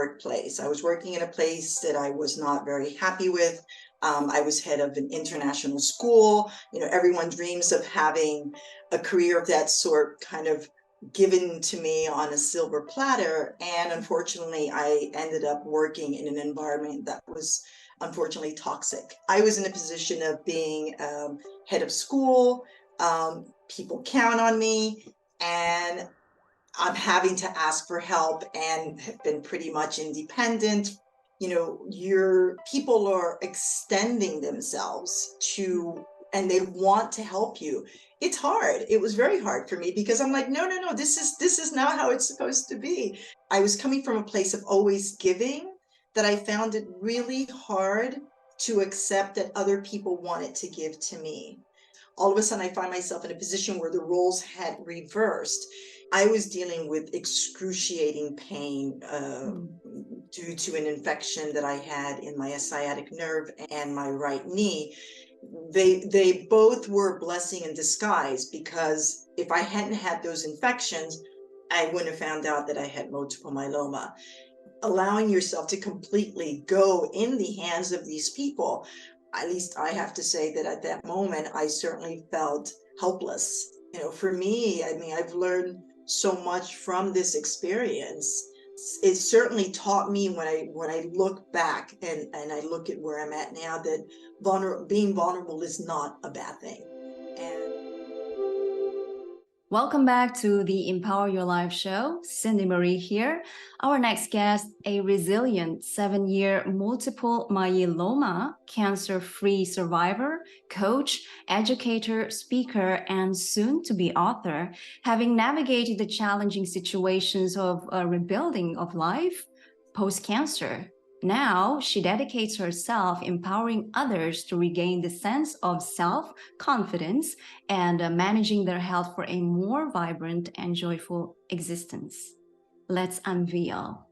workplace. I was working in a place that I was not very happy with. I was head of an international school. Everyone dreams of having a career of that sort kind of given to me on a silver platter. And unfortunately, I ended up working in an environment that was unfortunately toxic. I was in a position of being head of school. People count on me, and I'm having to ask for help and have been pretty much independent. Your people are extending themselves to, and they want to help you. It's hard. It was very hard for me because I'm like, no, this is not how it's supposed to be. I was coming from a place of always giving, that I found it really hard to accept that other people wanted to give to me. All of a sudden, I find myself in a position where the roles had reversed. I was dealing with excruciating pain due to an infection that I had in my sciatic nerve and my right knee. They both were a blessing in disguise, because if I hadn't had those infections, I wouldn't have found out that I had multiple myeloma. Allowing yourself to completely go in the hands of these people, at least I have to say that at that moment, I certainly felt helpless. For me, I've learned so much from this experience. It certainly taught me, when I look back and I look at where I'm at now, that being vulnerable is not a bad thing. Welcome back to the Empower Your Life show. Cindy Marie here. Our next guest, a resilient 7-year multiple myeloma cancer-free survivor, coach, educator, speaker, and soon-to-be author, having navigated the challenging situations of rebuilding of life post-cancer. Now, she dedicates herself empowering others to regain the sense of self-confidence and managing their health for a more vibrant and joyful existence. Let's unveil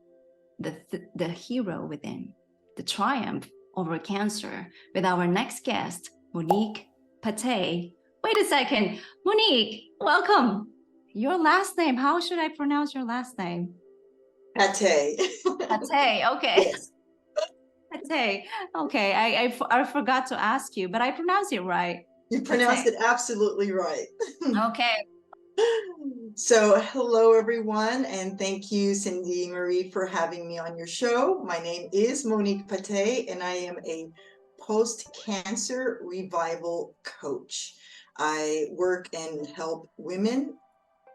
the hero within, the triumph over cancer, with our next guest, Monique Patè. Wait a second, Monique, welcome. Your last name, how should I pronounce your last name? Patè. Patè, okay. Yes. Patè. Okay, I forgot to ask you, but I pronounced it right. You pronounced it absolutely right. Okay. So hello, everyone, and thank you, Cindy Marie, for having me on your show. My name is Monique Patè, and I am a post-cancer revival coach. I work and help women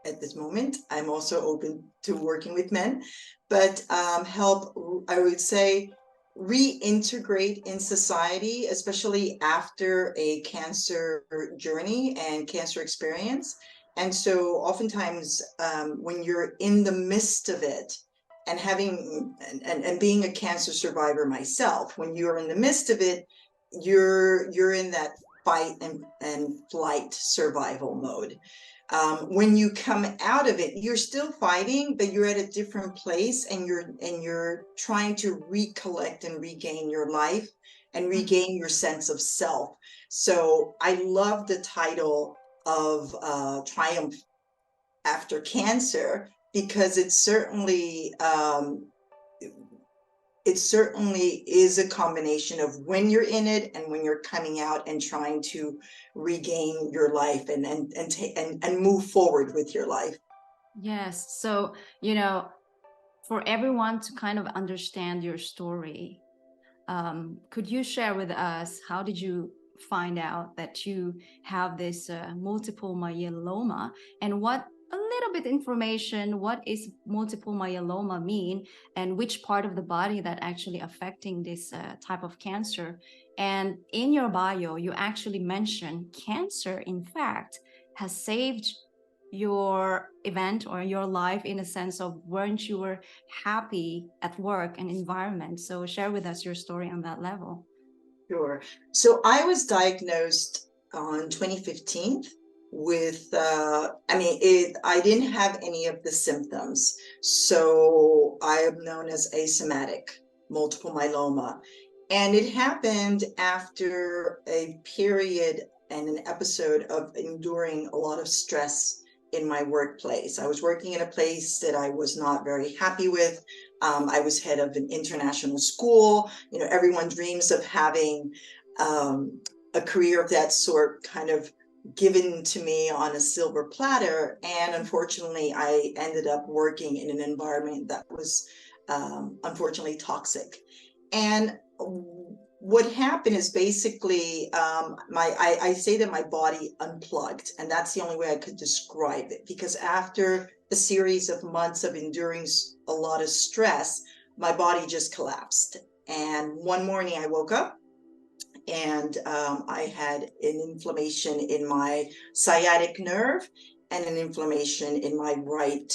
at this moment. I'm also open to working with men, but help, I would say, reintegrate in society, especially after a cancer journey and cancer experience. And so oftentimes when you're in the midst of it, and having and being a cancer survivor myself, when you're in the midst of it, you're in that fight and flight survival mode. When you come out of it, you're still fighting, but you're at a different place, and you're trying to recollect and regain your life and regain your sense of self. So I love the title of Triumph After Cancer, because it certainly is a combination of when you're in it and when you're coming out and trying to regain your life and move forward with your life. Yes. So, for everyone to kind of understand your story, could you share with us, how did you find out that you have this multiple myeloma, and what a little bit information, what is multiple myeloma mean, and which part of the body that actually affecting this type of cancer? And in your bio, you actually mention cancer, in fact, has saved your event or your life, in a sense of weren't you were happy at work and environment. So share with us your story on that level. Sure. So I was diagnosed on 2015 with, I didn't have any of the symptoms. So I am known as asymptomatic multiple myeloma. And it happened after a period and an episode of enduring a lot of stress in my workplace. I was working in a place that I was not very happy with. I was head of an international school. You know, everyone dreams of having a career of that sort kind of given to me on a silver platter. And unfortunately, I ended up working in an environment that was unfortunately toxic. And what happened is basically I say that my body unplugged, and that's the only way I could describe it, because after a series of months of enduring a lot of stress, my body just collapsed. And one morning I woke up and I had an inflammation in my sciatic nerve and an inflammation in my right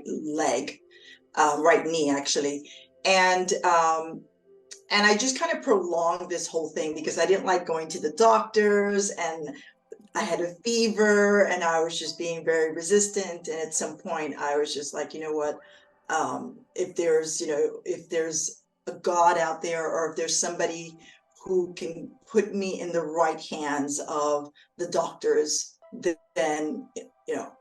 leg, right knee actually. And I just kind of prolonged this whole thing because I didn't like going to the doctors, and I had a fever and I was just being very resistant. And at some point I was just like, you know what, if there's a God out there, or if there's somebody who can put me in the right hands of the doctors, then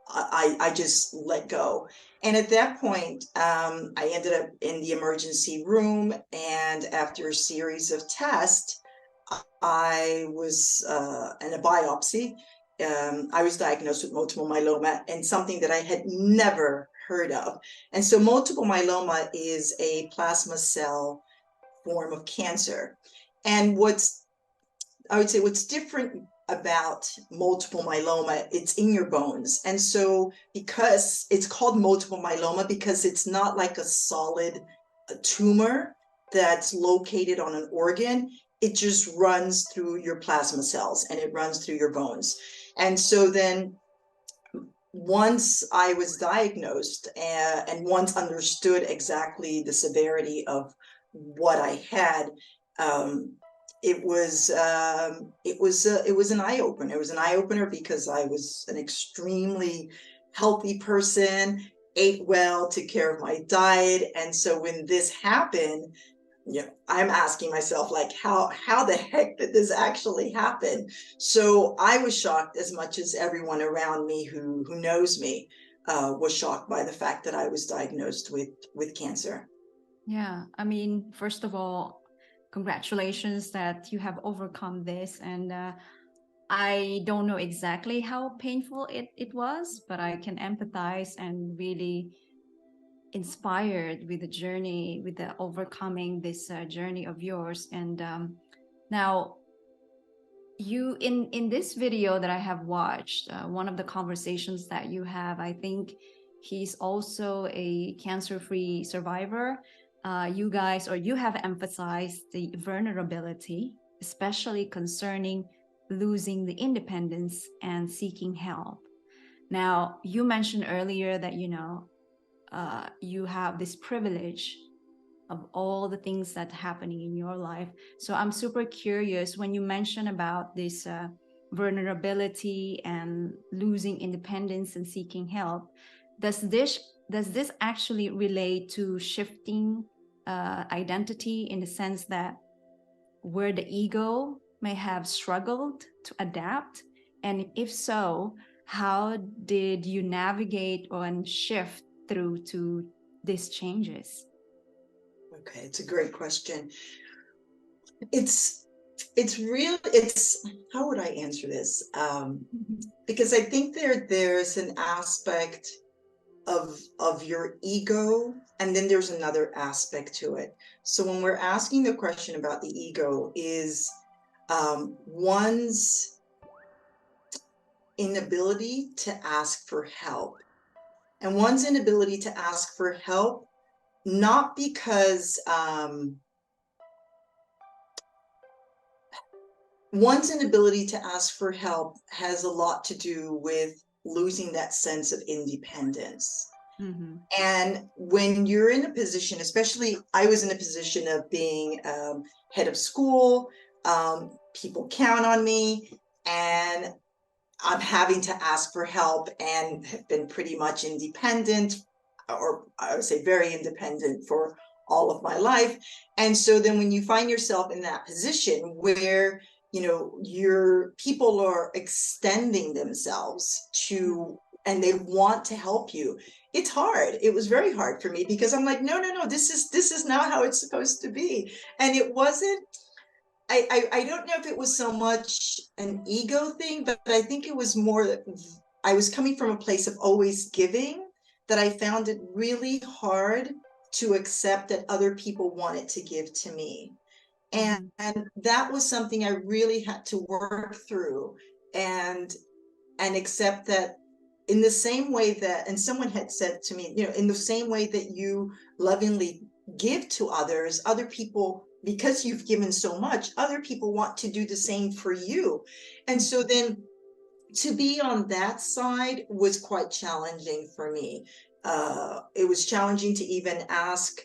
I just let go. And at that point, I ended up in the emergency room, and after a series of tests, I was in a biopsy. I was diagnosed with multiple myeloma, and something that I had never heard of. And so multiple myeloma is a plasma cell form of cancer. And I would say what's different about multiple myeloma, it's in your bones. And so because it's called multiple myeloma, because it's not like a solid tumor that's located on an organ, it just runs through your plasma cells and it runs through your bones. And so then once I was diagnosed and once understood exactly the severity of what I had, it was an eye opener. It was an eye opener because I was an extremely healthy person, ate well, took care of my diet, and so when this happened, I'm asking myself, like, how the heck did this actually happen? So I was shocked as much as everyone around me who knows me was shocked by the fact that I was diagnosed with cancer. Yeah, I mean, first of all, congratulations that you have overcome this. And I don't know exactly how painful it was, but I can empathize and really inspired with the journey, with the overcoming this journey of yours. And now you in this video that I have watched, one of the conversations that you have, I think he's also a cancer-free survivor. You guys, or you have emphasized the vulnerability, especially concerning losing the independence and seeking help. Now, you mentioned earlier that, you have this privilege of all the things that happening in your life. So I'm super curious when you mention about this vulnerability and losing independence and seeking help. Does this actually relate to shifting identity, in the sense that where the ego may have struggled to adapt? And if so, how did you navigate and shift through to these changes? Okay, it's a great question. It's how would I answer this? Because I think there's an aspect of your ego, and then there's another aspect to it. So when we're asking the question about the ego, is one's inability to ask for help, and one's inability to ask for help, not because one's inability to ask for help has a lot to do with losing that sense of independence. Mm-hmm. And when you're in a position, especially I was in a position of being head of school, people count on me, and I'm having to ask for help and have been pretty much independent, or I would say very independent, for all of my life. And so then when you find yourself in that position where your people are extending themselves to and they want to help you. It's hard. It was very hard for me because I'm like, no, this is not how it's supposed to be. And it wasn't, I don't know if it was so much an ego thing, but I think it was more that I was coming from a place of always giving, that I found it really hard to accept that other people wanted to give to me. And that was something I really had to work through and accept that in the same way that, and someone had said to me, in the same way that you lovingly give to others, other people, because you've given so much, other people want to do the same for you. And so then to be on that side was quite challenging for me. It was challenging to even ask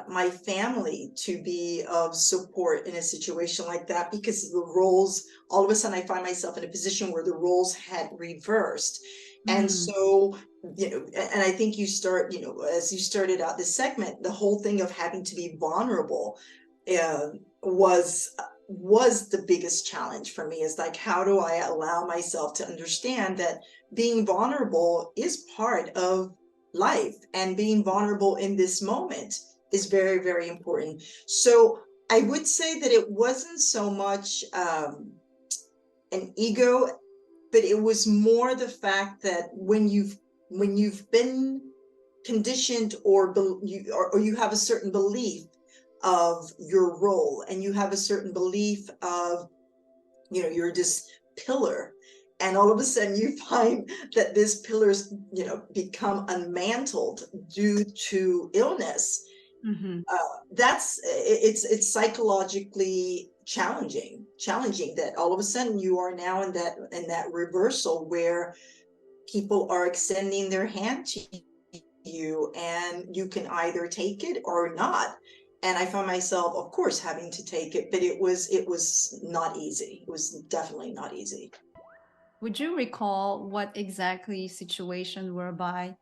my family to be of support in a situation like that, because the roles, all of a sudden I find myself in a position where the roles had reversed. And so, and I think you start, as you started out this segment, the whole thing of having to be vulnerable was the biggest challenge for me. Is like, how do I allow myself to understand that being vulnerable is part of life, and being vulnerable in this moment is very, very important. So I would say that it wasn't so much an ego, but it was more the fact that when you've been conditioned, or you have a certain belief of your role, and you have a certain belief of, you're this pillar, and all of a sudden you find that this pillar's, become unmantled due to illness. It's psychologically challenging that all of a sudden you are now in that reversal where people are extending their hand to you, and you can either take it or not. And I found myself, of course, having to take it, but it was not easy. It was definitely not easy. Would you recall what exactly situation whereby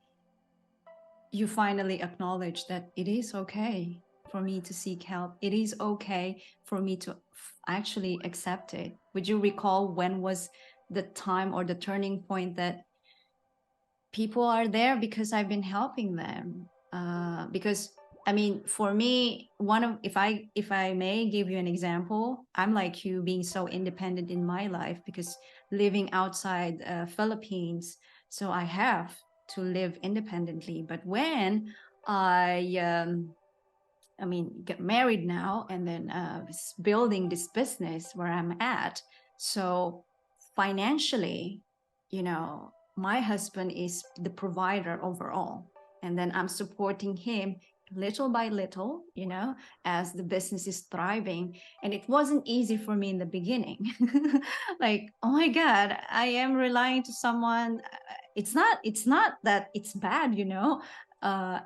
you finally acknowledge that it is okay for me to seek help? It is okay for me to actually accept it. Would you recall when was the time or the turning point that people are there because I've been helping them? Because I mean, for me, if I may give you an example, I'm like you, being so independent in my life because living outside Philippines, so I have to live independently. But when I get married now, and then building this business where I'm at, so financially, my husband is the provider overall, and then I'm supporting him little by little, as the business is thriving. And it wasn't easy for me in the beginning. Like, oh my God, I am relying to someone. It's not that it's bad,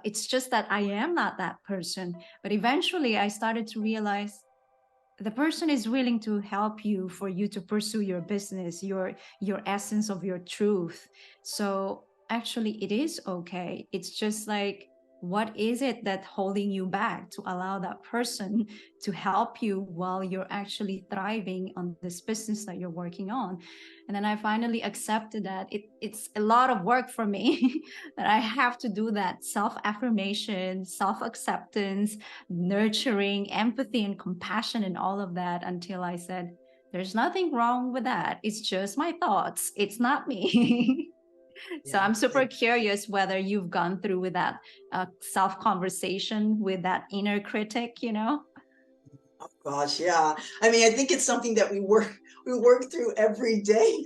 it's just that I am not that person. But eventually I started to realize the person is willing to help you for you to pursue your business, your essence of your truth. So actually it is okay. It's just like, what is it that holding you back to allow that person to help you while you're actually thriving on this business that you're working on? And then I finally accepted that it's a lot of work for me that I have to do that self-affirmation, self-acceptance, nurturing, empathy, and compassion, and all of that, until I said, there's nothing wrong with that. It's just my thoughts. It's not me. So I'm super curious whether you've gone through with that self-conversation with that inner critic, Oh gosh, yeah. I mean, I think it's something that we work through every day.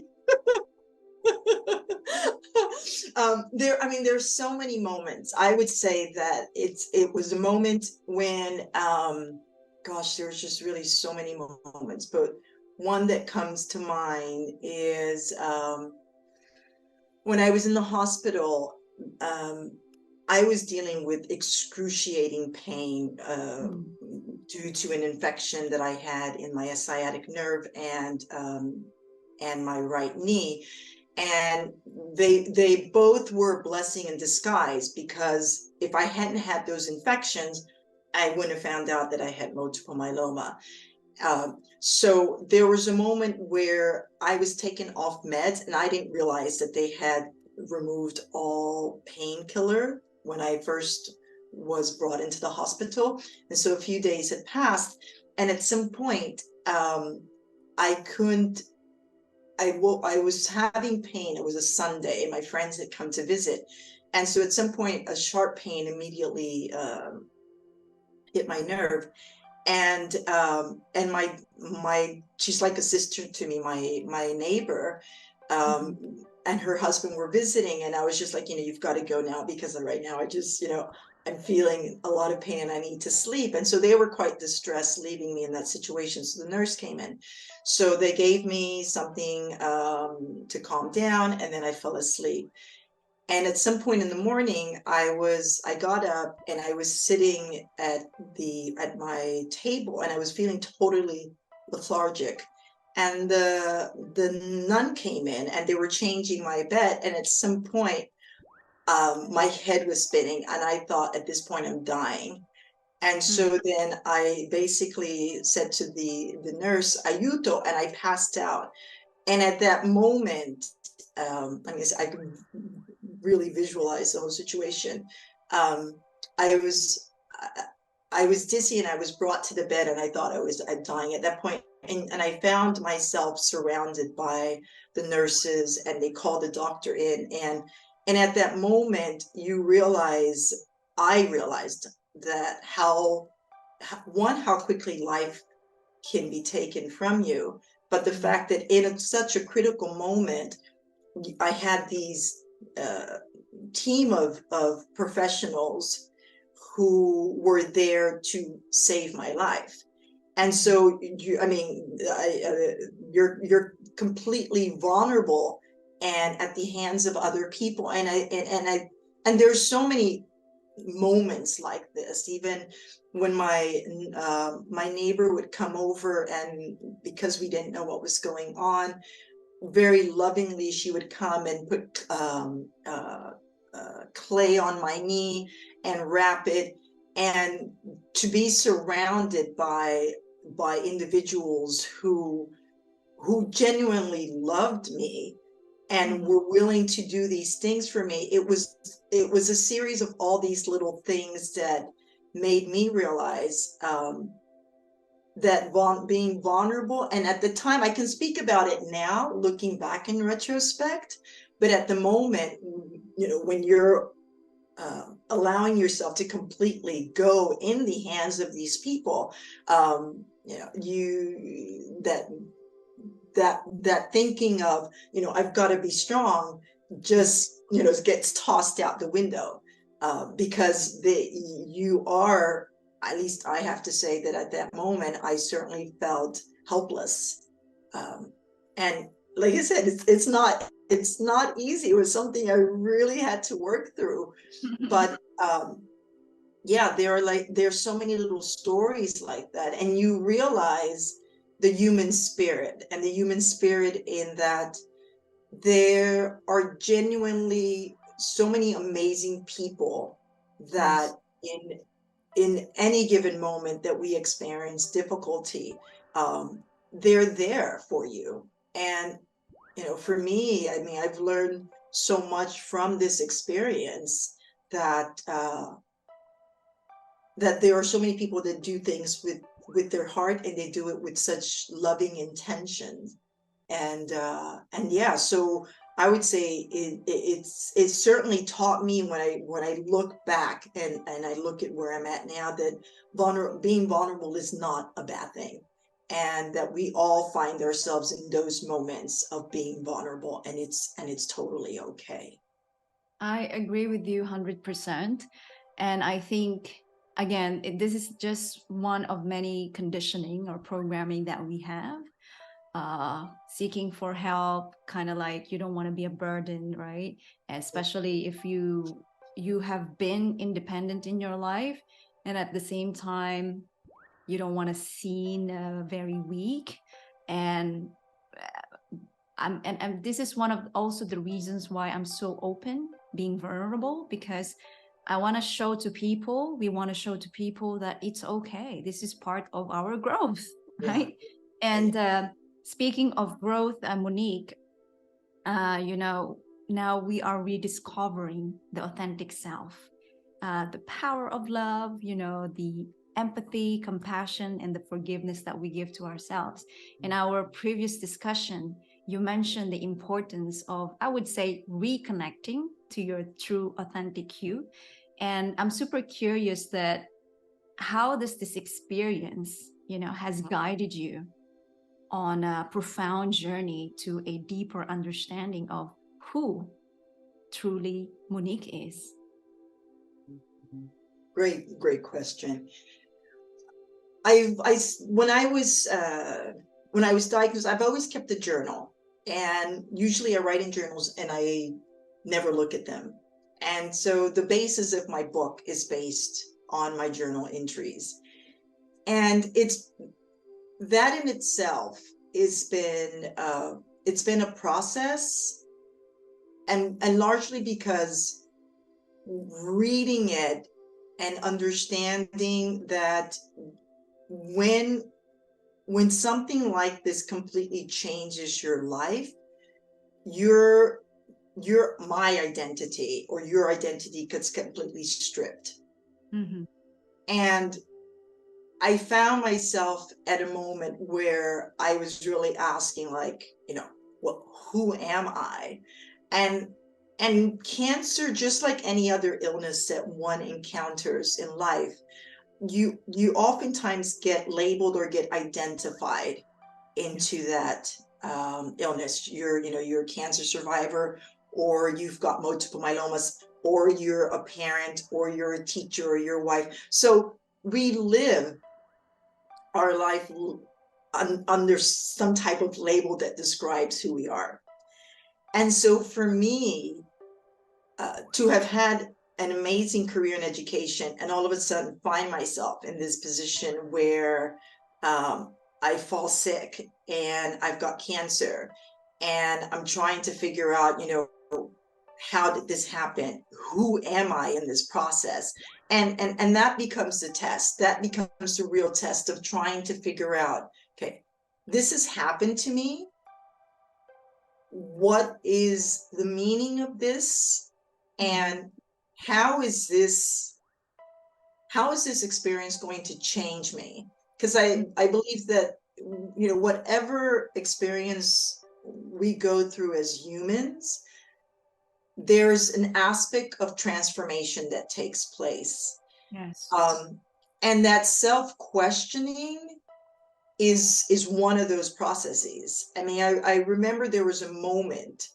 There's so many moments. I would say that it was a moment when, gosh, there's just really so many moments, but one that comes to mind is when I was in the hospital. I was dealing with excruciating pain due to an infection that I had in my sciatic nerve and my right knee. And they both were a blessing in disguise, because if I hadn't had those infections, I wouldn't have found out that I had multiple myeloma. So there was a moment where I was taken off meds, and I didn't realize that they had removed all painkiller when I first was brought into the hospital. And so a few days had passed, and at some point, I couldn't, I was having pain. It was a Sunday, and my friends had come to visit. And so at some point, a sharp pain immediately hit my nerve. And my she's like a sister to me, my neighbor, and her husband were visiting, and I was just like, you've got to go now, because right now I just, I'm feeling a lot of pain and I need to sleep. And so they were quite distressed leaving me in that situation. So the nurse came in. So they gave me something to calm down, and then I fell asleep. And at some point in the morning, I got up and I was sitting at my table, and I was feeling totally lethargic. And the nun came in, and they were changing my bed. And at some point, my head was spinning, and I thought, at this point, I'm dying. And so then I basically said to the nurse, "Ayuto," and I passed out. And at that moment, I can really visualize the whole situation. I was dizzy, and I was brought to the bed, and I thought I was dying at that point. And I found myself surrounded by the nurses, and they called the doctor in. And at that moment, I realized that how quickly life can be taken from you. But the fact that in such a critical moment, I had these team of professionals who were there to save my life. And so you're completely vulnerable and at the hands of other people. And there's so many moments like this. Even when my neighbor would come over, and because we didn't know what was going on, very lovingly she would come and put clay on my knee and wrap it. And to be surrounded by individuals who genuinely loved me and were willing to do these things for me, it was a series of all these little things that made me realize that being vulnerable. And at the time, I can speak about it now, looking back in retrospect, but at the moment, when you're allowing yourself to completely go in the hands of these people, that thinking of, I've got to be strong, just, gets tossed out the window, because you are, at least I have to say that at that moment, I certainly felt helpless. And like I said, it's not easy. It was something I really had to work through. But yeah, there's so many little stories like that. And you realize the human spirit, and the human spirit in that there are genuinely so many amazing people that in any given moment that we experience difficulty, they're there for you. And, for me, I've learned so much from this experience that there are so many people that do things with their heart, and they do it with such loving intention. And yeah, so I would say it certainly taught me, when I look back and I look at where I'm at now, that being vulnerable is not a bad thing, and that we all find ourselves in those moments of being vulnerable, and it's totally okay. I agree with you 100%. And I think, again, this is just one of many conditioning or programming that we have. Seeking for help, kind of like you don't want to be a burden, right? And especially if you have been independent in your life, and at the same time, you don't want to seem very weak. And and this is one of also the reasons why I'm so open, being vulnerable, because I want to show to people, we want to show to people that it's okay. This is part of our growth, right? And speaking of growth, Monique, now we are rediscovering the authentic self, the power of love, the empathy, compassion, and the forgiveness that we give to ourselves. In our previous discussion, you mentioned the importance of, I would say, reconnecting to your true authentic you. And I'm super curious that how does this experience, has guided you on a profound journey to a deeper understanding of who truly Monique is? Great question. I when I was diagnosed, I've always kept a journal, and usually I write in journals and I never look at them. And so the basis of my book is based on my journal entries. And it's that in itself it's been a process, and largely because reading it and understanding that when something like this completely changes your life, your my identity or your identity gets completely stripped. Mm-hmm. And I found myself at a moment where I was really asking, like, well, who am I? And cancer, just like any other illness that one encounters in life, you oftentimes get labeled or get identified into that illness. You're a cancer survivor, or you've got multiple myelomas, or you're a parent, or you're a teacher, or you're a wife. So we live our life under some type of label that describes who we are. And so for me, to have had an amazing career in education and all of a sudden find myself in this position where I fall sick and I've got cancer and I'm trying to figure out, how did this happen? Who am I in this process? And that becomes the test. That becomes the real test of trying to figure out, okay, this has happened to me. What is the meaning of this? And how is this experience going to change me? Because I believe that, whatever experience we go through as humans, there's an aspect of transformation that takes place. Yes. And that self-questioning is one of those processes. I mean, I remember there was a moment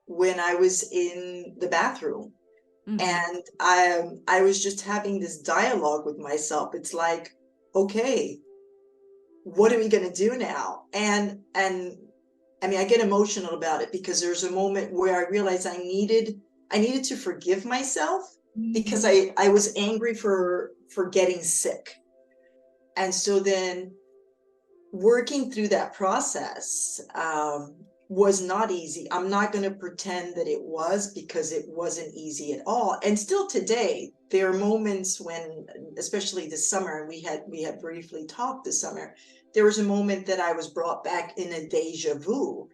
when I was in the bathroom, and I was just having this dialogue with myself. It's like, okay, what are we going to do now? And I mean, I get emotional about it because there's a moment where I realized I needed to forgive myself because I was angry for getting sick. And so then working through that process was not easy. I'm not going to pretend that it was, because it wasn't easy at all. And still today, there are moments when, especially this summer, and we had briefly talked this summer, there was a moment that I was brought back in a deja vu.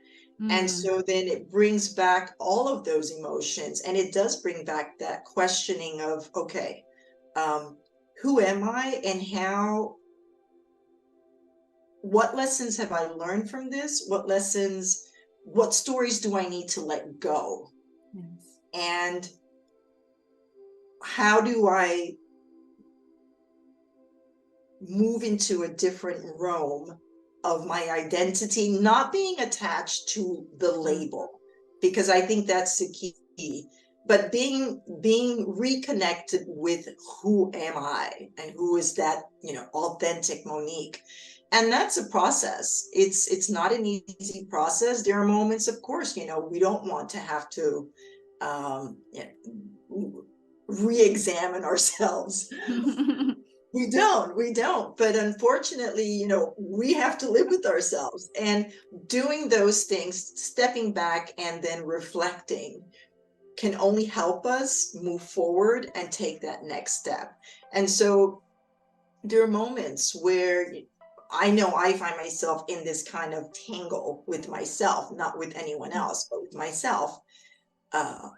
And so then it brings back all of those emotions, and it does bring back that questioning of, okay, who am I, and what lessons have I learned from this? What stories do I need to let go? Yes. And how do I move into a different realm of my identity, not being attached to the label, because I think that's the key, but being reconnected with who am I and who is that, authentic Monique. And that's a process. It's not an easy process. There are moments, of course, we don't want to have to re-examine ourselves. We don't. But unfortunately, we have to live with ourselves, and doing those things, stepping back and then reflecting, can only help us move forward and take that next step. And so there are moments where I know I find myself in this kind of tangle with myself, not with anyone else, but with myself. And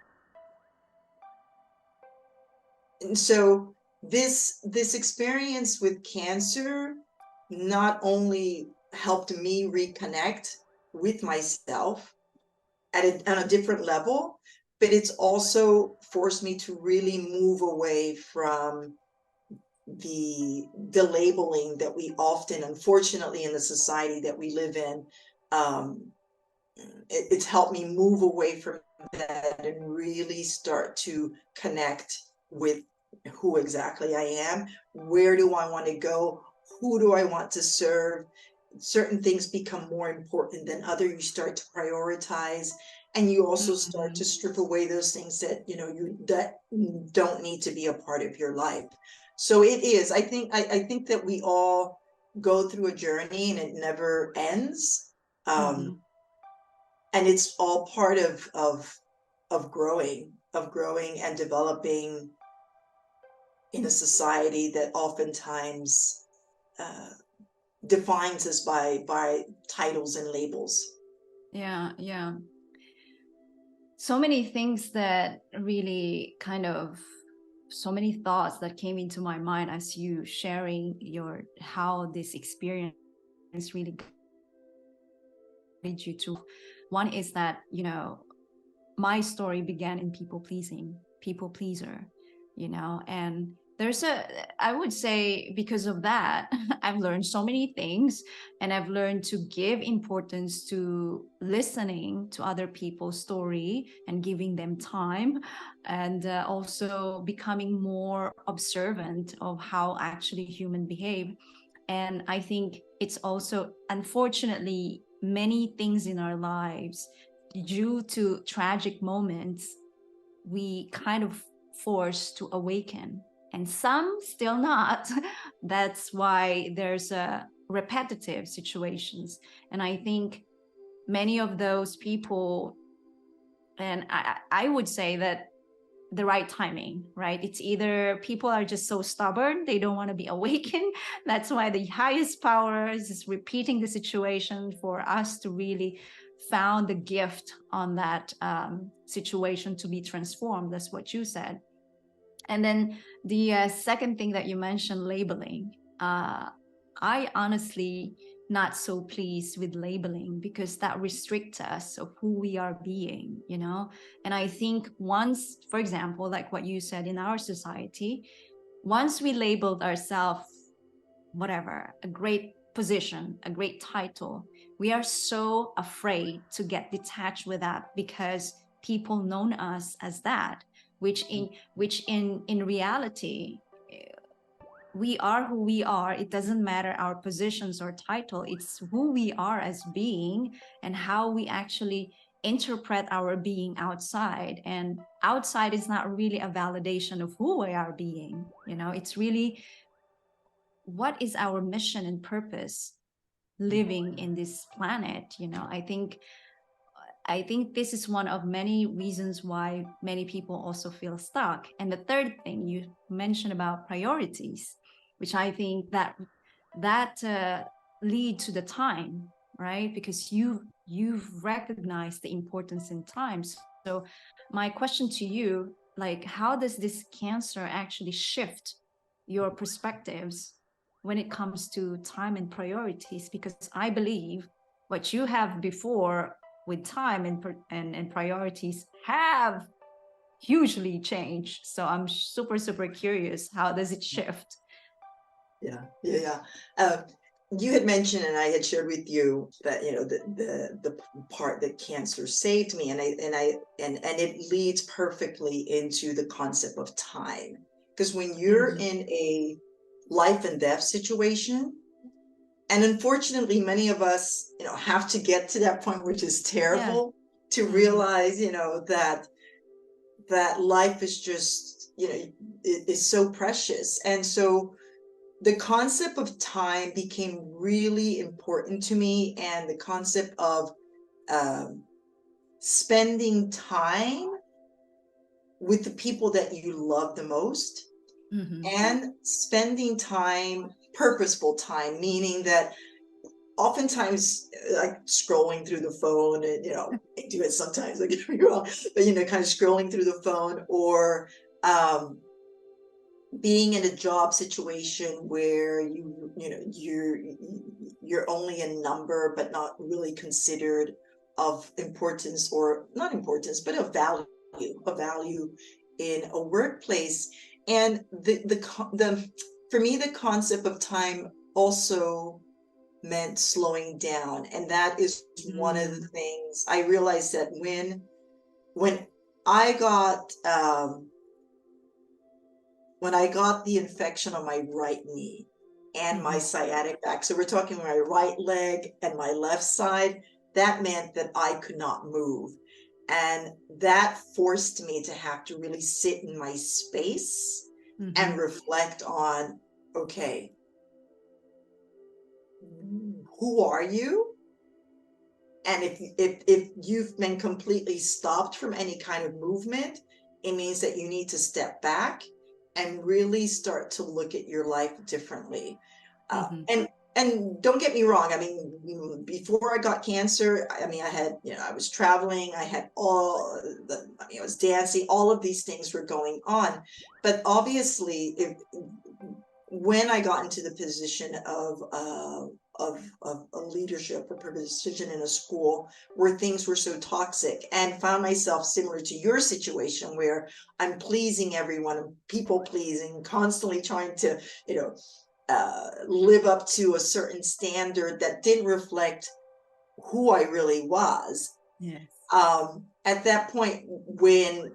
so this experience with cancer not only helped me reconnect with myself on a different level, but it's also forced me to really move away from the labeling that we often, unfortunately, in the society that we live in, it's helped me move away from that and really start to connect with who exactly I am. Where do I want to go? Who do I want to serve? Certain things become more important than others. You start to prioritize, and you also start to strip away those things that that don't need to be a part of your life. So it is. I think that we all go through a journey, and it never ends. And it's all part of growing and developing in a society that oftentimes defines us by titles and labels. Yeah, yeah. So many things that really so many thoughts that came into my mind as you sharing how this experience really guided you to. One is that, my story began in people pleaser, and I would say because of that, I've learned so many things, and I've learned to give importance to listening to other people's story and giving them time, and also becoming more observant of how actually humans behave. And I think it's also, unfortunately, many things in our lives, due to tragic moments, we kind of forced to awaken, and some still not. That's why there's a repetitive situations. And I think many of those people, and I would say that the right timing, right? It's either people are just so stubborn, they don't want to be awakened. That's why the highest power is just repeating the situation for us to really found the gift on that situation to be transformed. That's what you said. And then the second thing that you mentioned, labeling. I honestly not so pleased with labeling, because that restricts us of who we are being, And I think once, for example, like what you said, in our society, once we labeled ourselves, whatever, a great position, a great title, we are so afraid to get detached with that, because people known us as that, which in reality, we are who we are. It doesn't matter our positions or title. It's who we are as being, and how we actually interpret our being outside. And outside is not really a validation of who we are being. It's really, what is our mission and purpose living in this planet? I think this is one of many reasons why many people also feel stuck. And the third thing you mentioned about priorities, which I think that lead to the time, right? Because you've recognized the importance in time. So my question to you, like, how does this cancer actually shift your perspectives when it comes to time and priorities? Because I believe what you have before with time and priorities have hugely changed. So I'm super curious, how does it shift? Yeah. You had mentioned, and I had shared with you that the part that cancer saved me, and it leads perfectly into the concept of time, because when you're in a life and death situation, and unfortunately many of us have to get to that point, which is terrible, to realize that life is just is so precious. And so the concept of time became really important to me, and the concept of spending time with the people that you love the most, and spending time, purposeful time, meaning that oftentimes like scrolling through the phone, and I do it sometimes, don't get me wrong, but kind of scrolling through the phone, or being in a job situation where you're only a number but not really considered of importance, or not importance but of value in a workplace. And the for me, the concept of time also meant slowing down, and that is one of the things I realized, that when I got when I got the infection on my right knee and my sciatic back, so we're talking my right leg and my left side, that meant that I could not move. And that forced me to have to really sit in my space and reflect on, okay, who are you? And if you've been completely stopped from any kind of movement, it means that you need to step back and really start to look at your life differently. And don't get me wrong, I mean, before I got cancer, I mean, I had, I was traveling, I had I was dancing, all of these things were going on. But obviously, when I got into the position of a leadership, a position in a school where things were so toxic, and found myself similar to your situation, where I'm pleasing everyone, I'm people pleasing, constantly trying to, live up to a certain standard that didn't reflect who I really was. Yes. At that point, when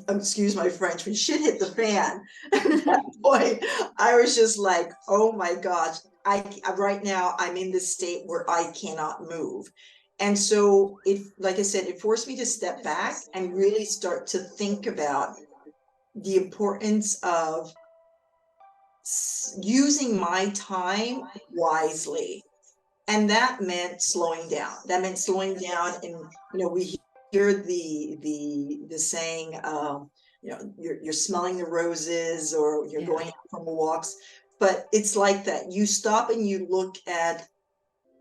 excuse my French, when shit hit the fan, at that point, I was just like, oh my gosh, right now I'm in this state where I cannot move. And so like I said, it forced me to step back and really start to think about the importance of using my time wisely. And that meant slowing down. That meant slowing down. And, we hear the saying, you're smelling the roses, or you're going out for walks. But it's like that. You stop and you look at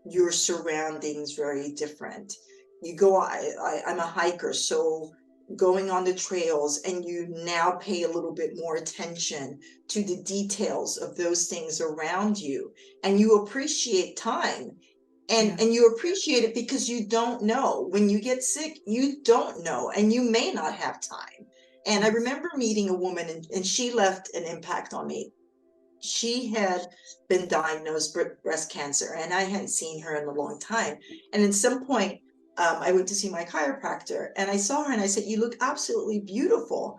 your surroundings very different. You go, I'm a hiker, so going on the trails, and you now pay a little bit more attention to the details of those things around you, and you appreciate time. And you appreciate it because you don't know. When you get sick, you don't know, and you may not have time. And I remember meeting a woman, and she left an impact on me. She had been diagnosed with breast cancer, and I hadn't seen her in a long time. And at some point, I went to see my chiropractor, and I saw her, and I said, "You look absolutely beautiful."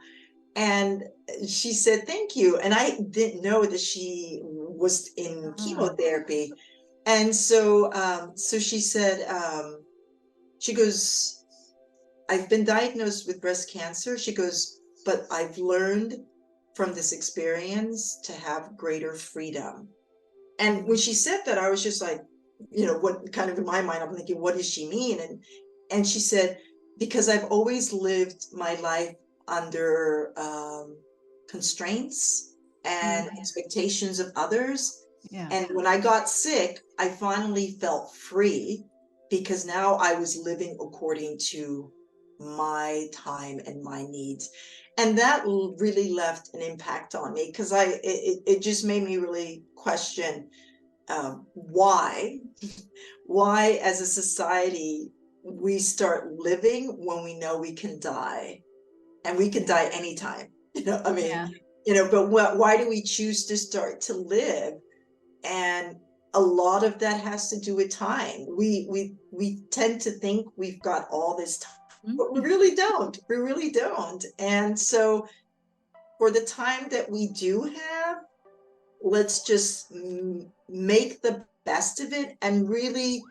And she said, "Thank you." And I didn't know that she was in chemotherapy. And so she said, she goes, "I've been diagnosed with breast cancer." She goes, "But I've learned from this experience to have greater freedom." And when she said that, I was just like, what kind of, in my mind, I'm thinking, what does she mean? And she said, "Because I've always lived my life under constraints and expectations of others. And when I got sick, I finally felt free, because now I was living according to my time and my needs." And that really left an impact on me, because it just made me really question why as a society we start living when we know we can die, and we can die anytime. I mean, but why do we choose to start to live? And a lot of that has to do with time. We tend to think we've got all this time, but we really don't. We really don't. And so for the time that we do have, let's just make the best of it, and really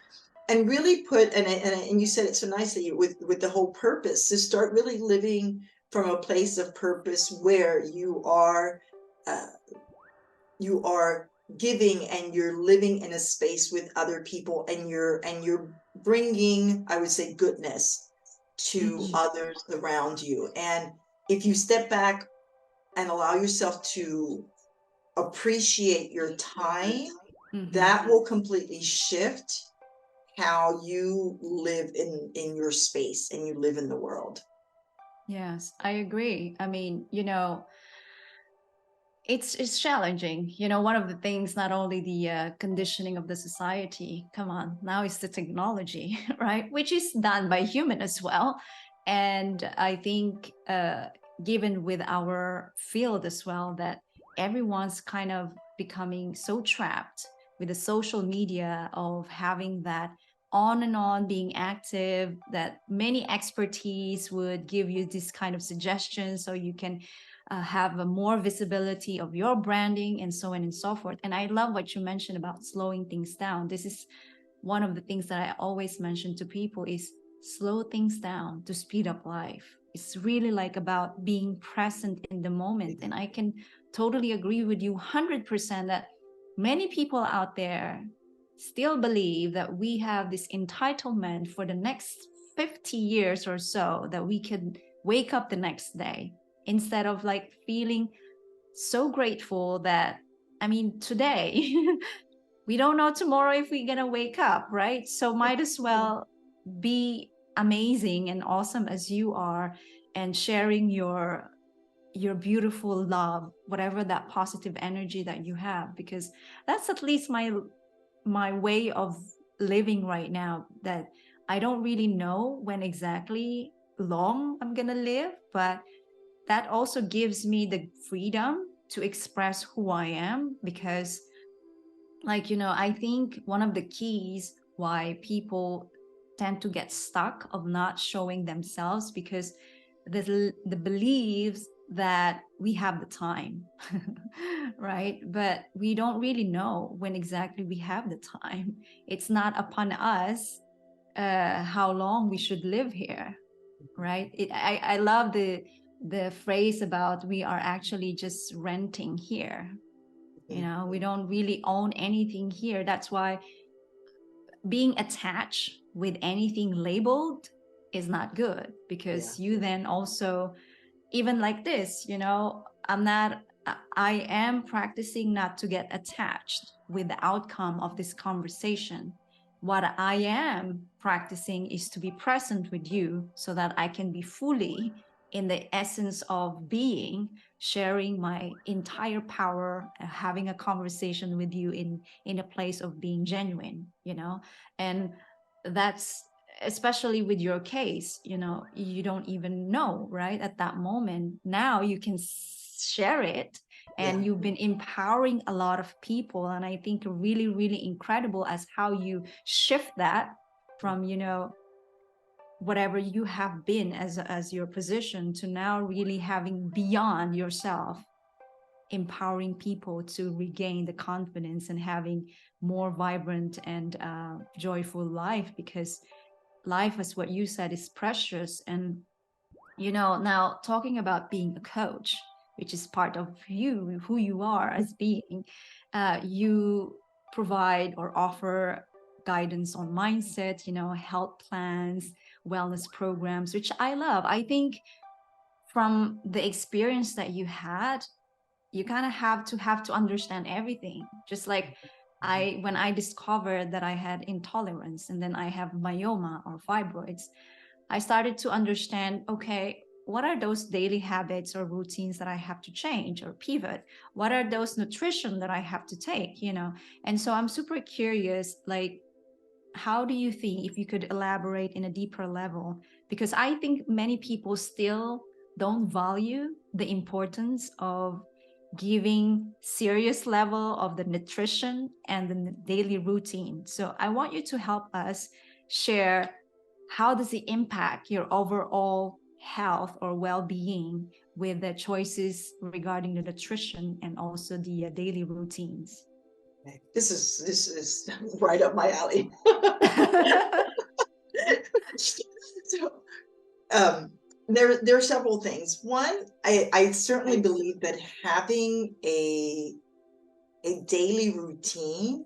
put, and you said it so nicely with the whole purpose, to start really living from a place of purpose, where you are giving, and you're living in a space with other people, and you're bringing, I would say, goodness to others around you. And if you step back and allow yourself to appreciate your time, that will completely shift how you live in your space and you live in the world. Yes, I agree. I mean, it's challenging. One of the things, not only the conditioning of the society, come on, now it's the technology, right? Which is done by human as well. And I think given with our field as well, that everyone's kind of becoming so trapped with the social media of having that on and on being active, that many expertise would give you this kind of suggestions so you can have a more visibility of your branding and so on and so forth. And I love what you mentioned about slowing things down. This is one of the things that I always mention to people is slow things down to speed up life. It's really like about being present in the moment. And I can totally agree with you 100% that many people out there still believe that we have this entitlement for the next 50 years or so that we could wake up the next day, instead of like feeling so grateful that, I mean, today we don't know tomorrow if we're gonna wake up, right? So might as well be amazing and awesome as you are, and sharing your beautiful love, whatever that positive energy that you have, because that's at least my way of living right now, that I don't really know when exactly long I'm gonna live, but that also gives me the freedom to express who I am. Because I think one of the keys why people tend to get stuck of not showing themselves, because the beliefs that we have the time, right? But we don't really know when exactly we have the time. It's not upon us how long we should live here, right? I love the phrase about we are actually just renting here. We don't really own anything here. That's why being attached with anything labeled is not good, because you then also, even like this, I am practicing not to get attached with the outcome of this conversation. What I am practicing is to be present with you so that I can be fully in the essence of being, sharing my entire power, having a conversation with you in a place of being genuine, and that's especially with your case, you don't even know, right, at that moment. Now you can share it, and you've been empowering a lot of people. And I think really, really incredible as how you shift that from whatever you have been as your position, to now really having beyond yourself, empowering people to regain the confidence and having more vibrant and joyful life. Because life, as what you said, is precious. And now talking about being a coach, which is part of you, who you are as being, you provide or offer guidance on mindset, health plans, wellness programs, which I love. I think from the experience that you had, you kind of have to understand everything. Just like when I discovered that I had intolerance and then I have myoma or fibroids, I started to understand, okay, what are those daily habits or routines that I have to change or pivot? What are those nutrition that I have to take, And so I'm super curious, like, how do you think, if you could elaborate in a deeper level? Because I think many people still don't value the importance of giving serious level of the nutrition and the daily routine. So I want you to help us share, how does it impact your overall health or well-being with the choices regarding the nutrition and also the daily routines? This is right up my alley. So, there are several things. One, I certainly believe that having a daily routine,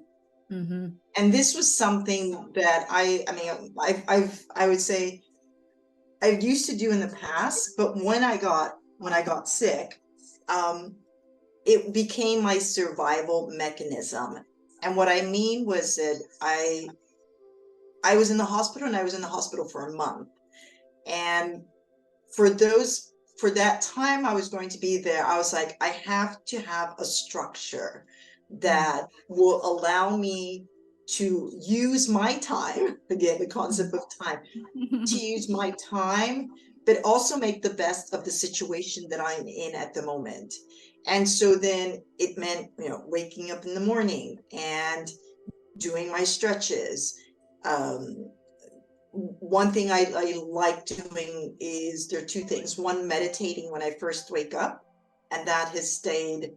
and this was something that I would say I used to do in the past, but when I got sick, it became my survival mechanism. And what I mean was that I was in the hospital, and I was in the hospital for a month. And for that time I was going to be there, I was like, I have to have a structure that will allow me to use my time, again, the concept of time, to use my time, but also make the best of the situation that I'm in at the moment. And so then it meant, waking up in the morning and doing my stretches. One thing I like doing is, there are two things. One, meditating when I first wake up, and that has stayed,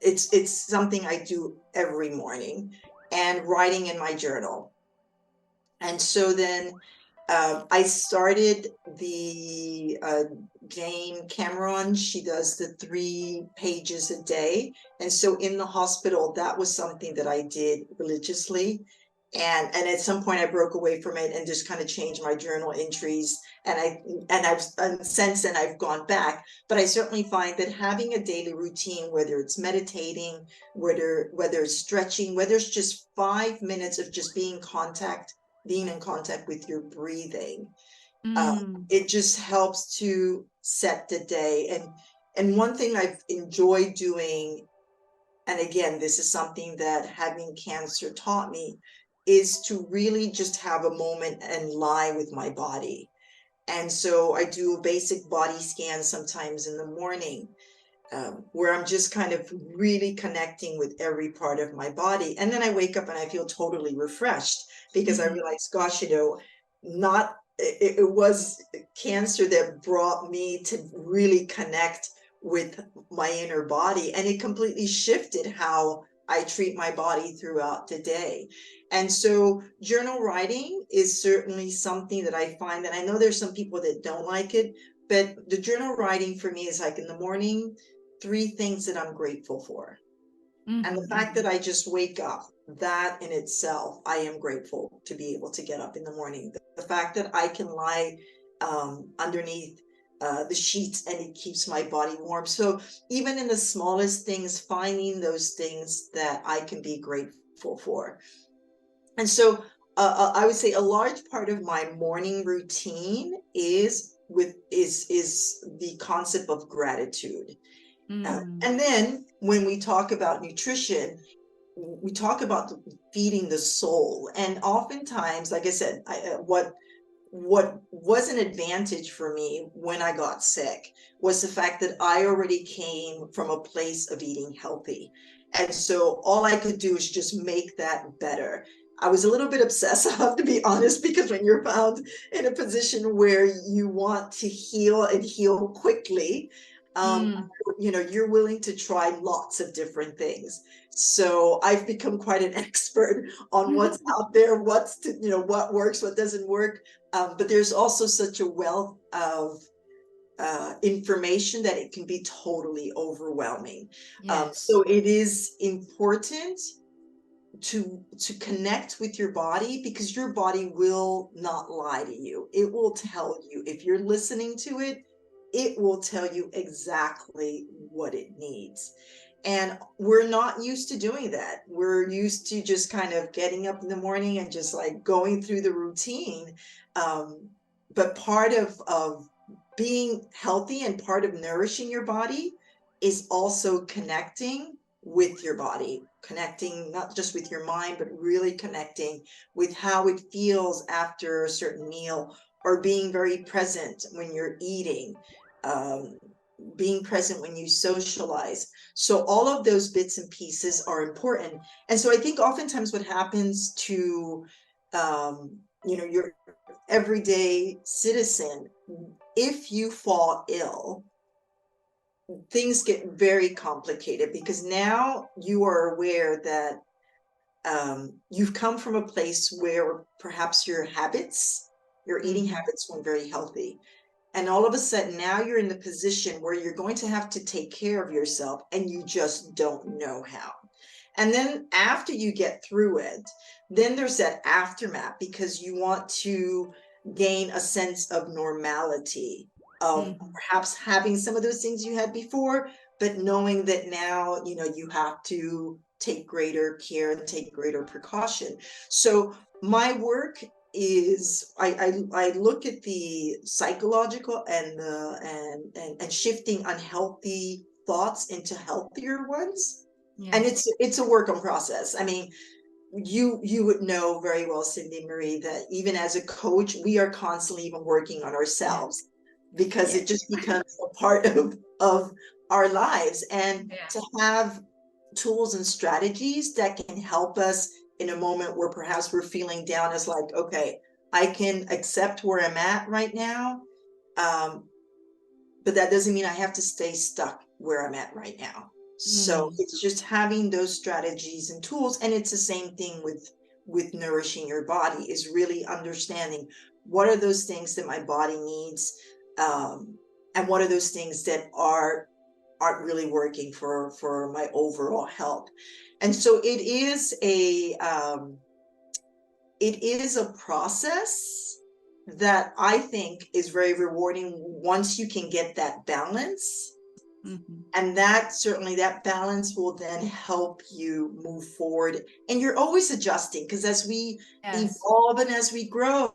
it's something I do every morning, and writing in my journal. And so then I started the Jane Cameron. She does the 3 pages a day. And so in the hospital, that was something that I did religiously. And at some point I broke away from it and just kind of changed my journal entries. And since then I've gone back. But I certainly find that having a daily routine, whether it's meditating, whether it's stretching, whether it's just 5 minutes of just being in contact with your breathing, it just helps to set the day. And one thing I've enjoyed doing, and again, this is something that having cancer taught me, is to really just have a moment and lie with my body. And so I do a basic body scan sometimes in the morning, where I'm just kind of really connecting with every part of my body. And then I wake up and I feel totally refreshed, because I realize, gosh, not it was cancer that brought me to really connect with my inner body, and it completely shifted how I treat my body throughout the day. And so journal writing is certainly something that I find, and I know there's some people that don't like it, but the journal writing for me is like, in the morning, 3 things that I'm grateful for. And the fact that I just wake up, that in itself, I am grateful to be able to get up in the morning. The fact that I can lie underneath the sheets and it keeps my body warm. So even in the smallest things, finding those things that I can be grateful for. And so I would say a large part of my morning routine is the concept of gratitude. And then when we talk about nutrition, we talk about feeding the soul. And oftentimes, like I said, what was an advantage for me when I got sick was the fact that I already came from a place of eating healthy. And so all I could do is just make that better. I was a little bit obsessive, to be honest, because when you're found in a position where you want to heal and heal quickly, you're willing to try lots of different things. So I've become quite an expert on what's out there, what works, what doesn't work. But there's also such a wealth of information that it can be totally overwhelming. So it is important to connect with your body, because your body will not lie to you. It will tell you, if you're listening to it, it will tell you exactly what it needs. And we're not used to doing that. We're used to just kind of getting up in the morning and just like going through the routine. But part of being healthy and part of nourishing your body is also connecting with your body, connecting not just with your mind, but really connecting with how it feels after a certain meal, or being very present when you're eating, being present when you socialize. So all of those bits and pieces are important. And so I think oftentimes what happens to your everyday citizen, if you fall ill, things get very complicated, because now you are aware that you've come from a place where perhaps your eating habits weren't very healthy. And all of a sudden now you're in the position where you're going to have to take care of yourself, and you just don't know how. And then after you get through it, then there's that aftermath, because you want to gain a sense of normality, of perhaps having some of those things you had before, but knowing that now, you have to take greater care and take greater precaution. So my work is I look at the psychological and and shifting unhealthy thoughts into healthier ones. And Yes. it's a work in process. I mean, you would know very well, Cindy Marie, that even as a coach, we are constantly even working on ourselves, because Yes. it just becomes a part of our lives. And Yeah. to have tools and strategies that can help us in a moment where perhaps we're feeling down, is like, okay, I can accept where I'm at right now, but that doesn't mean I have to stay stuck where I'm at right now. So it's just having those strategies and tools. And it's the same thing with nourishing your body, is really understanding what are those things that my body needs, and what are those things that aren't really working for my overall health. And so it is a process that I think is very rewarding once you can get that balance. Mhm. And that certainly, that balance will then help you move forward. And you're always adjusting, because as we Yes. evolve and as we grow,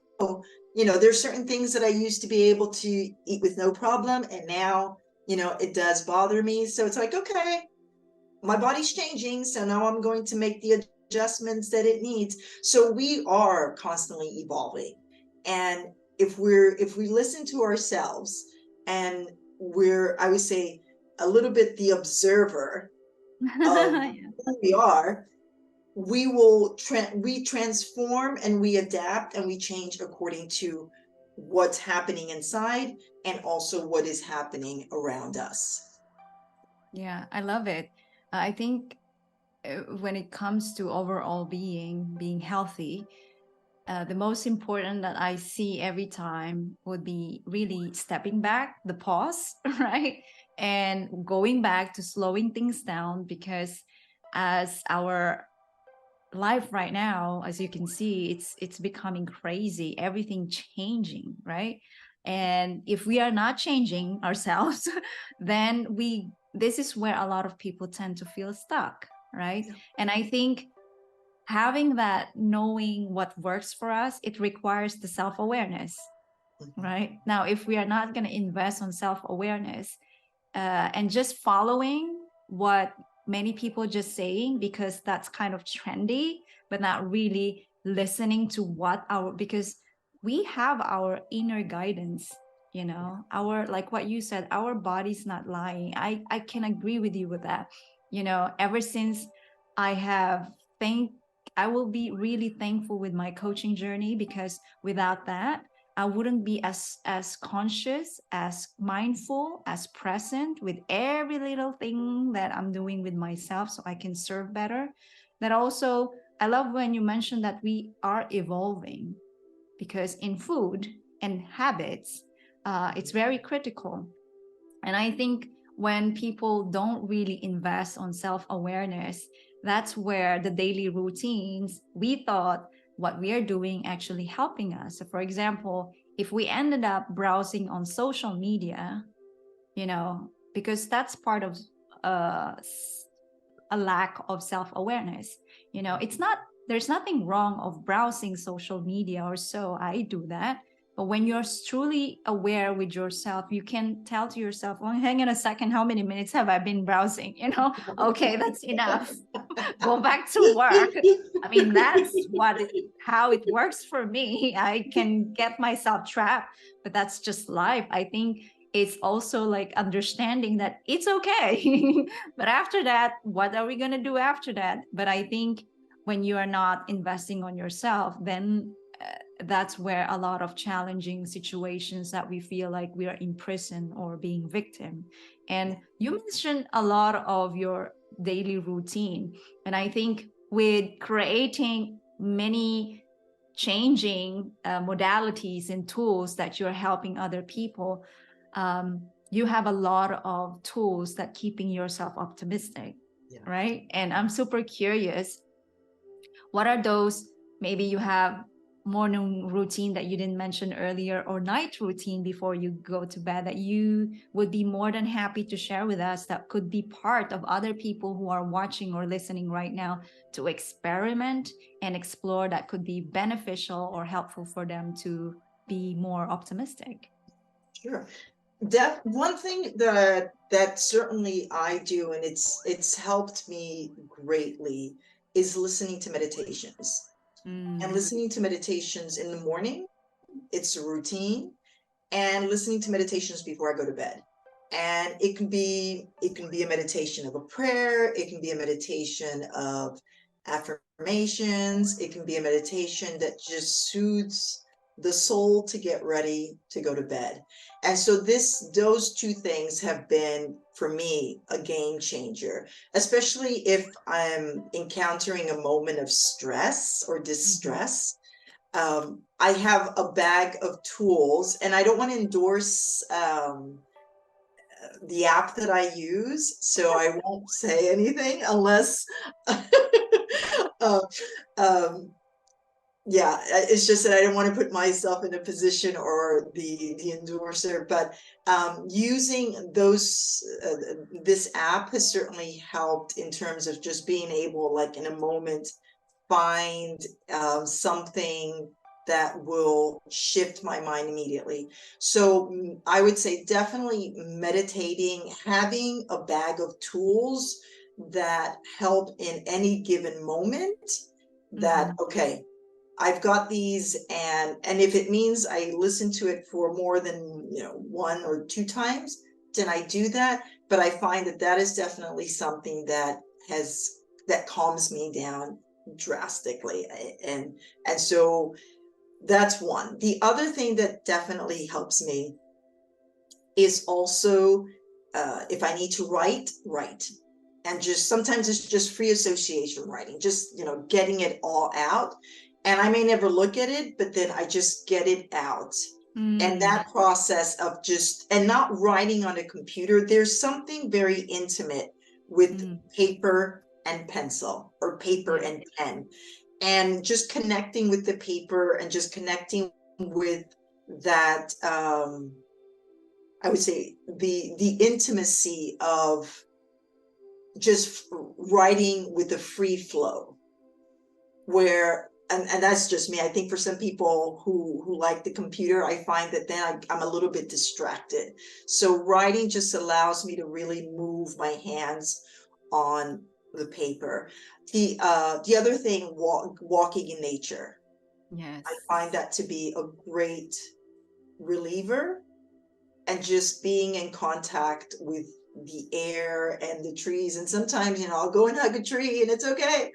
there's certain things that I used to be able to eat with no problem. And now, it does bother me. So it's like, okay, my body's changing, so now I'm going to make the adjustments that it needs. So we are constantly evolving. And if we listen to ourselves, and I would say, a little bit the observer of Yeah. who we are, we transform and we adapt and we change according to what's happening inside, and also what is happening around us. Yeah, I love it. I think when it comes to overall being healthy, the most important that I see every time would be really stepping back, the pause, right? And going back to slowing things down, because as our life right now, as you can see, it's becoming crazy, everything changing, right? And if we are not changing ourselves, then this is where a lot of people tend to feel stuck, right? Yeah. And I think having that, knowing what works for us, it requires the self-awareness, Mhm. right? Now, if we are not going to invest on self-awareness, and just following what many people just saying because that's kind of trendy, but not really listening to because we have our inner guidance, our, like what you said, our body's not lying. I can agree with you with that. Ever since I have think I will be really thankful with my coaching journey, because without that, I wouldn't be as conscious, as mindful, as present with every little thing that I'm doing with myself, so I can serve better. That also, I love when you mentioned that we are evolving, because in food and habits, it's very critical. And I think when people don't really invest on self-awareness, that's where the daily routines we thought what we are doing actually helping us. So for example, if we ended up browsing on social media, because that's part of uh, a lack of self-awareness. It's not, there's nothing wrong of browsing social media, or so I do that. But when you're truly aware with yourself, you can tell to yourself, well, hang on a second, how many minutes have I been browsing? Okay, that's enough. Go back to work. I mean, that's how it works for me. I can get myself trapped, but that's just life. I think it's also like understanding that it's okay. But after that, what are we going to do after that? But I think when you are not investing on yourself, then that's where a lot of challenging situations that we feel like we are in prison or being victim. And you mentioned a lot of your daily routine. And I think with creating many changing modalities and tools that you're helping other people, you have a lot of tools that keeping yourself optimistic, Yeah. right? And I'm super curious, what are those? Maybe you have morning routine that you didn't mention earlier, or night routine before you go to bed, that you would be more than happy to share with us, that could be part of other people who are watching or listening right now to experiment and explore, that could be beneficial or helpful for them to be more optimistic? Sure. That one thing that certainly I do, and it's helped me greatly, is listening to meditations. And listening to meditations in the morning, it's a routine, and listening to meditations before I go to bed. And it can be a meditation of a prayer, it can be a meditation of affirmations, it can be a meditation that just soothes the soul to get ready to go to bed. And so those two things have been for me a game changer, especially if I'm encountering a moment of stress or distress. I have a bag of tools, and I don't want to endorse the app that I use, so I won't say anything unless uh, um, yeah, it's just that I don't want to put myself in a position, or the endorser, but using this app has certainly helped in terms of just being able, like in a moment, find something that will shift my mind immediately. So I would say definitely meditating, having a bag of tools that help in any given moment, that, okay, I've got these, and if it means I listen to it for more than, one or two times, then I do that. But I find that is definitely something that calms me down drastically. And so that's one. The other thing that definitely helps me is also, if I need to write. And just sometimes it's just free association writing, just, getting it all out. And I may never look at it, but then I just get it out. And that process of and not writing on a computer, there's something very intimate with paper and pencil, or paper and pen, and just connecting with the paper, and just connecting with that, I would say the intimacy of just writing with a free flow, where, and that's just me. I think for some people who like the computer, I find that then I'm a little bit distracted. So writing just allows me to really move my hands on the paper. The other thing, walking in nature. Yes. I find that to be a great reliever, and just being in contact with the air and the trees. And sometimes, I'll go and hug a tree, and it's okay.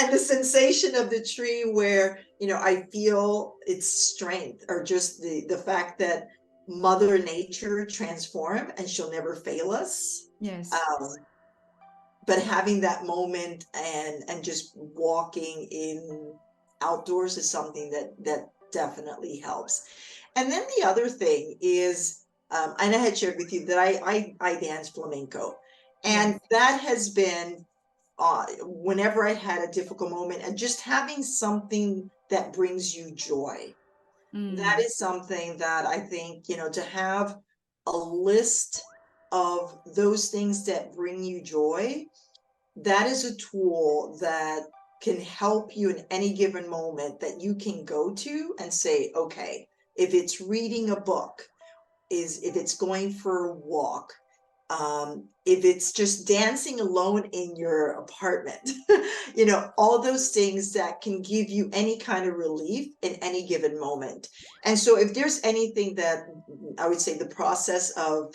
And the sensation of the tree, where, I feel its strength, or just the fact that Mother Nature transform, and she'll never fail us. Yes. But having that moment, and just walking in outdoors, is something that definitely helps. And then the other thing is, and I had shared with you that I dance flamenco, and that has been, whenever I had a difficult moment, and just having something that brings you joy. That is something that I think, to have a list of those things that bring you joy, that is a tool that can help you in any given moment, that you can go to and say, okay, if it's reading a book, if it's going for a walk, if it's just dancing alone in your apartment, all those things that can give you any kind of relief in any given moment. And so if there's anything that I would say the process of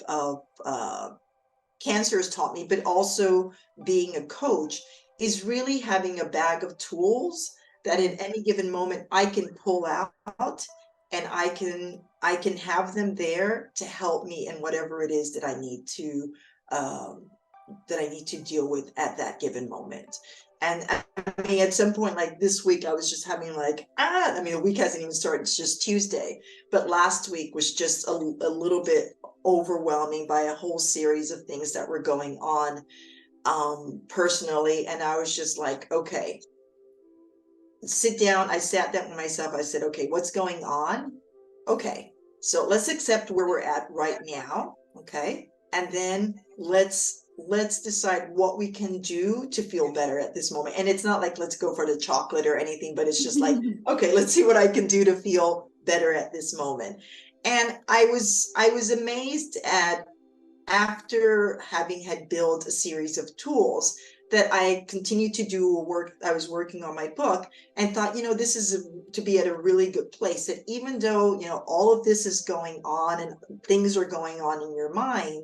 cancer has taught me, but also being a coach, is really having a bag of tools that in any given moment I can pull out, and I can have them there to help me in whatever it is that I need to deal with at that given moment. And I mean, at some point, like this week, I was just having the week hasn't even started, it's just Tuesday, but last week was just a little bit overwhelming by a whole series of things that were going on personally. And I was just like, okay, sit down. I sat down with myself. I said, okay, what's going on? Okay, so let's accept where we're at right now. Okay, and then let's decide what we can do to feel better at this moment. And it's not like let's go for the chocolate or anything, but it's just like, okay, let's see what I can do to feel better at this moment. And I was amazed at, after having had built a series of tools, that I continued to do work. I was working on my book and thought, this is to be at a really good place, that even though, all of this is going on and things are going on in your mind,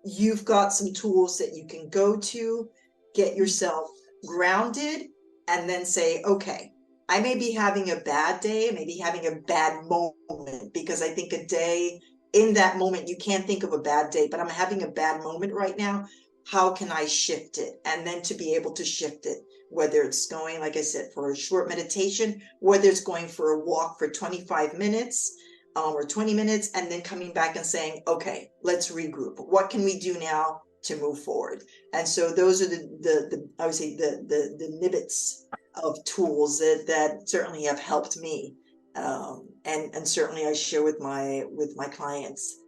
you've got some tools that you can go to, get yourself grounded, and then say, okay, I may be having a bad day, maybe having a bad moment, because I think a day in that moment, you can't think of a bad day, but I'm having a bad moment right now. How can I shift it? And then to be able to shift it, whether it's going, like I said, for a short meditation, whether it's going for a walk for 25 minutes, or 20 minutes, and then coming back and saying, okay, let's regroup. What can we do now to move forward? And so those are the I would say the nibbits of tools that certainly have helped me, and certainly I share with my clients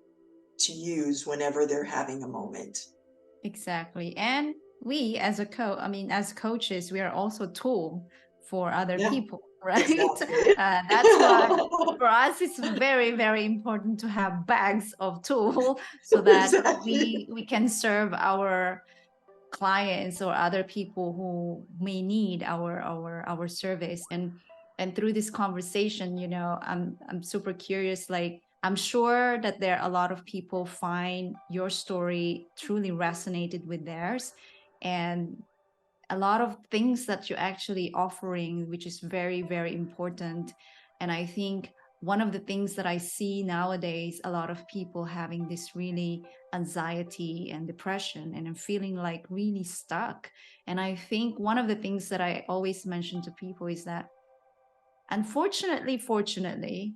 to use whenever they're having a moment. Exactly. And we as as coaches, we are also a tool for other Yeah, people, right? exactly. That's why for us it's very, very important to have bags of tool so that Exactly. we can serve our clients or other people who may need our service. And through this conversation, I'm super curious, like I'm sure that there are a lot of people find your story truly resonated with theirs, and a lot of things that you're actually offering, which is very, very important. And I think one of the things that I see nowadays, a lot of people having this really anxiety and depression, and I'm feeling like really stuck. And I think one of the things that I always mention to people is that, unfortunately, fortunately,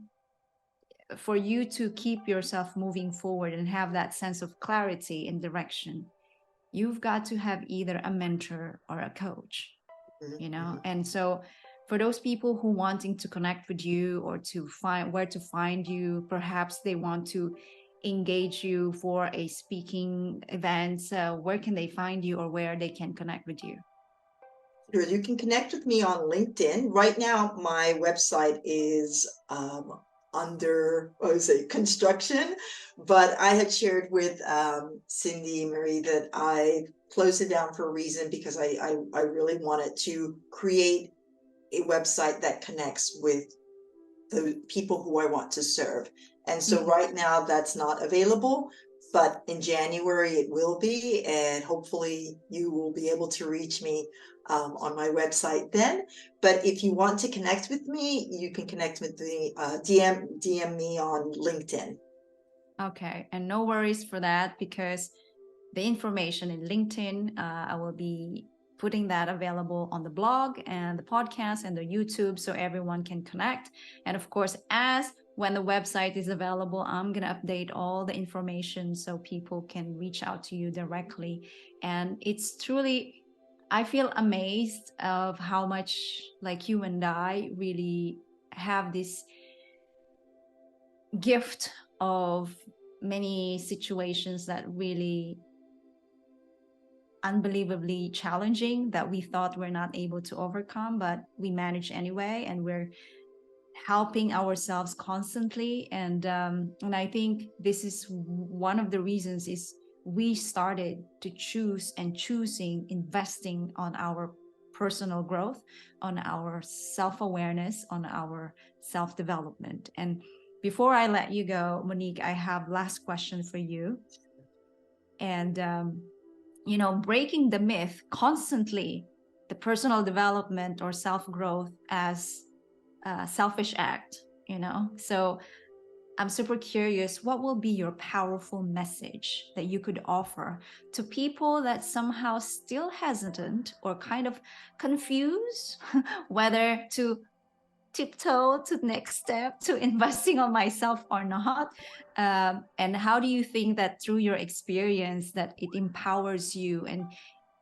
for you to keep yourself moving forward and have that sense of clarity and direction, you've got to have either a mentor or a coach. Mm-hmm. And so for those people who wanting to connect with you or to find where to find you, perhaps they want to engage you for a speaking event, where can they find you or where they can connect with you? Sure, you can connect with me on LinkedIn. Right now, my website is under, what would I say, construction, but I had shared with Cindy Marie that I closed it down for a reason, because I really wanted to create a website that connects with the people who I want to serve. And so right now that's not available, but in January it will be, and hopefully you will be able to reach me on my website then. But if you want to connect with me, you can connect with me, DM me on LinkedIn. Okay, and no worries for that, because the information in LinkedIn, I will be putting that available on the blog and the podcast and the YouTube, so everyone can connect. And of course, as when the website is available, I'm going to update all the information so people can reach out to you directly. And it's truly, I feel amazed of how much like you and I really have this gift of many situations that really unbelievably challenging, that we thought we're not able to overcome, but we manage anyway, and we're helping ourselves constantly. And I think this is one of the reasons is we started to choosing investing on our personal growth, on our self-awareness, on our self-development. And before I let you go, Monique, I have last question for you. And breaking the myth constantly, the personal development or self-growth as a selfish act, so I'm super curious, what will be your powerful message that you could offer to people that somehow still hesitant or kind of confused whether to tiptoe to the next step to investing on myself or not? And how do you think that through your experience that it empowers you and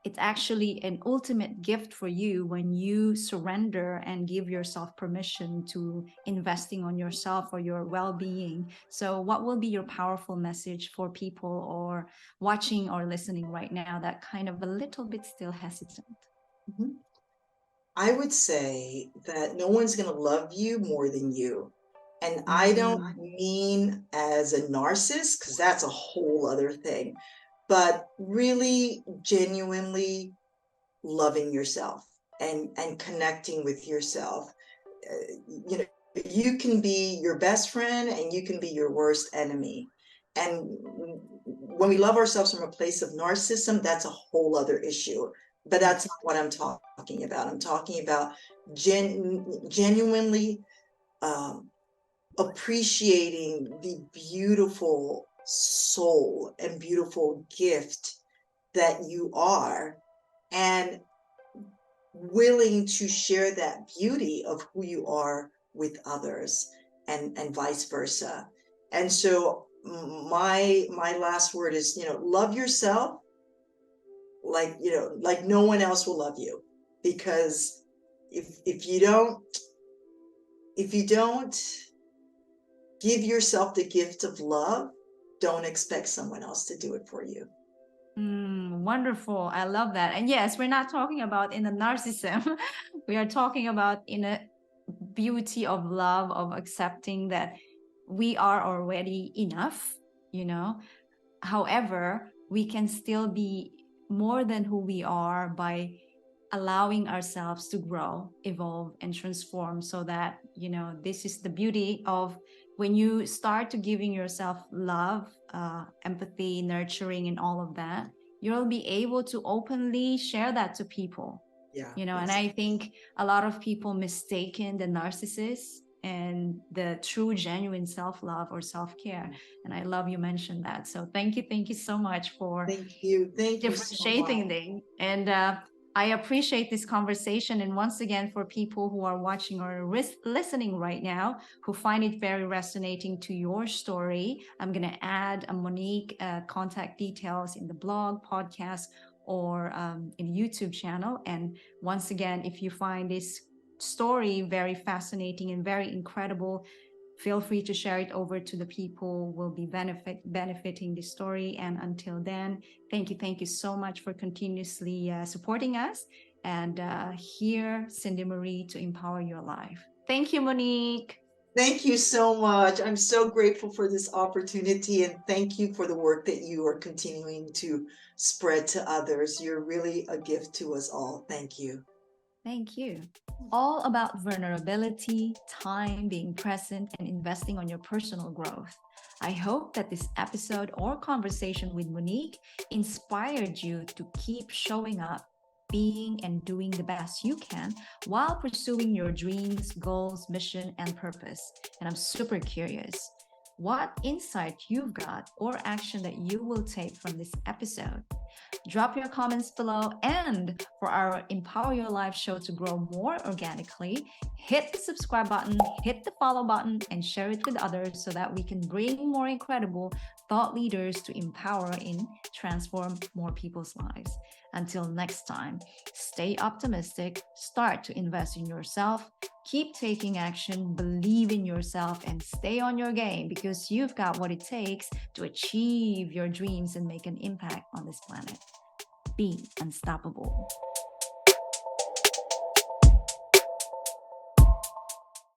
it's actually an ultimate gift for you when you surrender and give yourself permission to investing on yourself or your well-being. So what will be your powerful message for people or watching or listening right now that kind of a little bit still hesitant? Mhm. I would say that no one's going to love you more than you. And I don't mean as a narcissist, because that's a whole other thing, but really genuinely loving yourself and connecting with yourself. You know, you can be your best friend and you can be your worst enemy. And when we love ourselves from a place of narcissism, that's a whole other issue. But that's not what I'm talking about. I'm talking about genuinely appreciating the beautiful soul and beautiful gift that you are, and willing to share that beauty of who you are with others, and vice versa. And so my last word is, love yourself like, like no one else will love you. Because if you don't give yourself the gift of love, don't expect someone else to do it for you. Wonderful. I love that. And yes, we're not talking about in a narcissism. We are talking about in a beauty of love, of accepting that we are already enough, you know. However, we can still be more than who we are by allowing ourselves to grow, evolve, and transform, so that, this is the beauty of when you start to giving yourself love, empathy, nurturing, and all of that, you'll be able to openly share that to people. Yeah. And I think a lot of people mistaken the narcissist and the true genuine self-love or self-care. And I love you mentioned that. So thank you so much for Thank you so differentiating much. thing. And I appreciate this conversation. And once again, for people who are watching or listening right now, who find it very resonating to your story, I'm going to add a Monique contact details in the blog, podcast, or in YouTube channel. And once again, if you find this story very fascinating and very incredible, feel free to share it over to the people who will be benefiting this story. And until then, thank you so much for continuously supporting us. And here, Cindy Marie, to empower your life. Thank you, Monique. Thank you so much. I'm so grateful for this opportunity, and thank you for the work that you are continuing to spread to others. You're really a gift to us all. Thank you. Thank you. All about vulnerability, time, being present, and investing on your personal growth. I hope that this episode or conversation with Monique inspired you to keep showing up, being and doing the best you can while pursuing your dreams, goals, mission, and purpose. And I'm super curious what insight you've got or action that you will take from this episode. Drop your comments below, and for our Empower Your Life show to grow more organically, hit the subscribe button, hit the follow button, and share it with others so that we can bring more incredible thought leaders to empower and transform more people's lives. Until next time, stay optimistic, start to invest in yourself, keep taking action, believe in yourself, and stay on your game, because you've got what it takes to achieve your dreams and make an impact on this planet. Be unstoppable.